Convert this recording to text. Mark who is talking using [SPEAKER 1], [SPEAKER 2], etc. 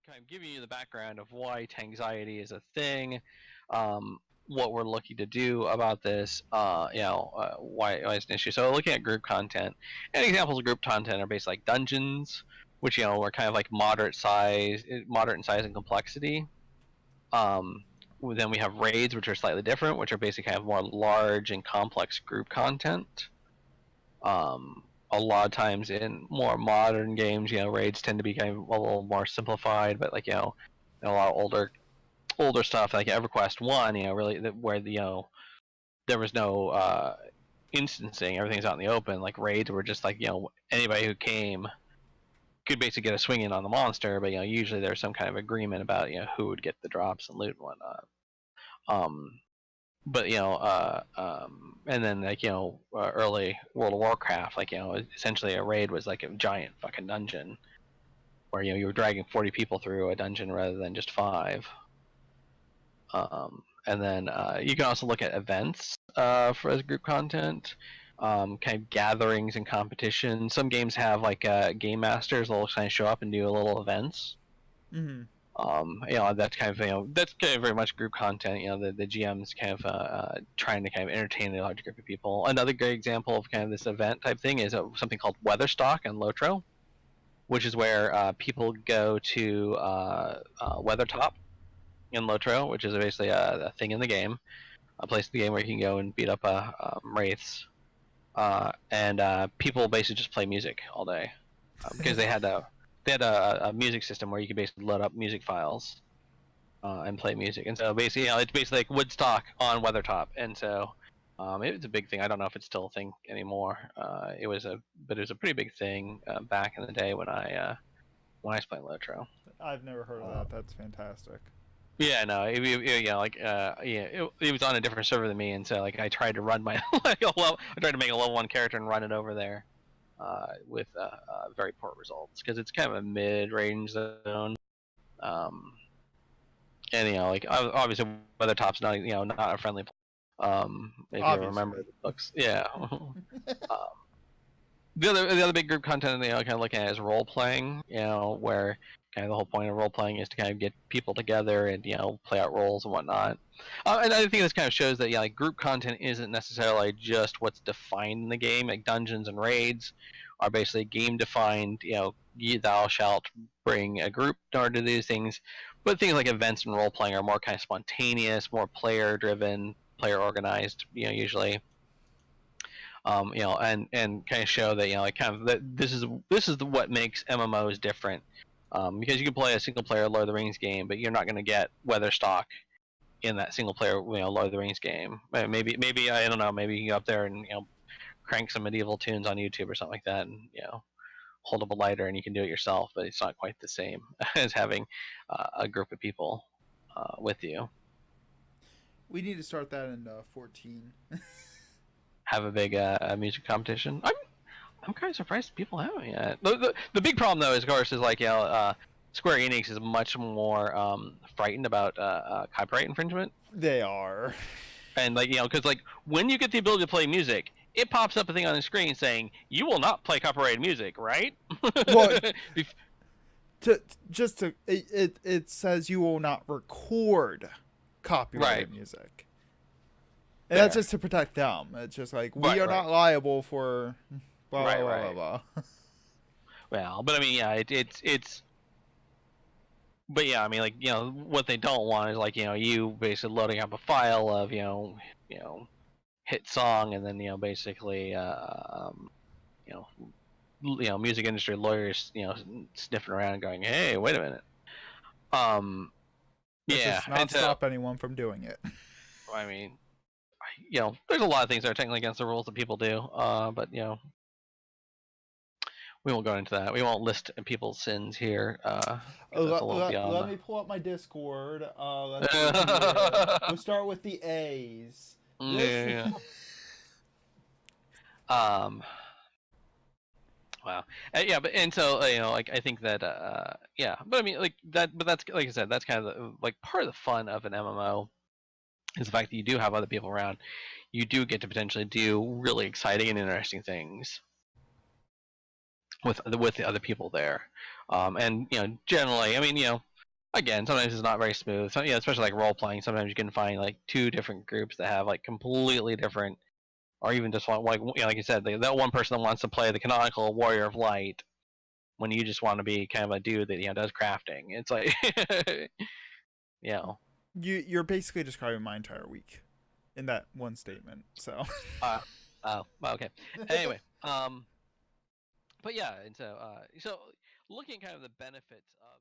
[SPEAKER 1] kind of giving you the background of why Tankxiety is a thing, what we're looking to do about this, why it's an issue. So looking at group content, and examples of group content are basically like dungeons, which are kind of like moderate in size and complexity. Then we have raids, which are slightly different, which are basically kind of more large and complex group content. A lot of times in more modern games, raids tend to be kind of a little more simplified, but like a lot of older stuff like EverQuest 1, really where there was no instancing, everything's out in the open. Like raids were just like anybody who came could basically get a swing in on the monster, but usually there's some kind of agreement about who would get the drops and loot and whatnot. But and then like early World of Warcraft, like essentially a raid was like a giant fucking dungeon where you were dragging 40 people through a dungeon rather than just 5. And then you can also look at events for as group content, kind of gatherings and competitions. Some games have like game masters that'll kind of show up and do little events.
[SPEAKER 2] Mm-hmm.
[SPEAKER 1] That's kind of that's kind of very much group content. The GM's kind of trying to kind of entertain a large group of people. Another great example of kind of this event type thing is something called Weatherstock and Lotro, which is where people go to Weathertop in Lotro, which is basically a thing in the game, a place in the game where you can go and beat up wraiths, and people basically just play music all day because they had a music system where you could basically load up music files and play music, and so basically it's basically like Woodstock on Weathertop, and so it was a big thing. I don't know if it's still a thing anymore. It was a pretty big thing back in the day when I was playing Lotro.
[SPEAKER 2] I've never heard of that. That's fantastic.
[SPEAKER 1] Yeah, no, it was on a different server than me, and so like I tried to run my I tried to make a level 1 character and run it over there, with very poor results because it's kind of a mid-range zone, and like obviously Weathertop's not not a friendly, if obviously. You remember the books, yeah. The other big group content kind of looking at is role playing, where kind of the whole point of role playing is to kind of get people together and play out roles and whatnot. And I think this kind of shows that like group content isn't necessarily just what's defined in the game. Like dungeons and raids are basically game defined. Thou shalt bring a group in order to do these things. But things like events and role playing are more kind of spontaneous, more player driven, player organized. Usually. And kind of show that like kind of that this is what makes MMOs different, because you can play a single player Lord of the Rings game, but you're not going to get Weatherstock in that single player Lord of the Rings game. Maybe I don't know. Maybe you can go up there and crank some medieval tunes on YouTube or something like that, and hold up a lighter and you can do it yourself. But it's not quite the same as having a group of people with you.
[SPEAKER 2] We need to start that in 14.
[SPEAKER 1] Have a big music competition. I'm kind of surprised people haven't yet. The big problem though is, of course, is like Square Enix is much more frightened about copyright infringement.
[SPEAKER 2] They are,
[SPEAKER 1] and like because like when you get the ability to play music, it pops up a thing on the screen saying you will not play copyrighted music, right?
[SPEAKER 2] Well, it says you will not record copyrighted music. And that's just to protect them. It's just like we are not liable for blah blah blah blah.
[SPEAKER 1] Well, but I mean, yeah, it's. But yeah, I mean, like what they don't want is like you basically loading up a file of hit song, and then basically music industry lawyers sniffing around and going, hey, wait a minute.
[SPEAKER 2] Just not stop anyone from doing it.
[SPEAKER 1] I mean. There's a lot of things that are technically against the rules that people do, but we won't go into that. We won't list people's sins here.
[SPEAKER 2] Let me pull up my Discord. We'll start with the A's.
[SPEAKER 1] Yeah. Wow. But like I think that but I mean like that. But that's like I said, that's kind of like part of the fun of an MMO. Is the fact that you do have other people around, you do get to potentially do really exciting and interesting things with the other people there, and generally, I mean, again, sometimes it's not very smooth. So, especially like role playing. Sometimes you can find like two different groups that have like completely different, or even just one like like you said, that one person that wants to play the canonical warrior of light, when you just want to be kind of a dude that does crafting. It's like,
[SPEAKER 2] You're basically describing my entire week in that one statement. So.
[SPEAKER 1] Oh, okay. Anyway, but yeah, and so looking at kind of the benefits of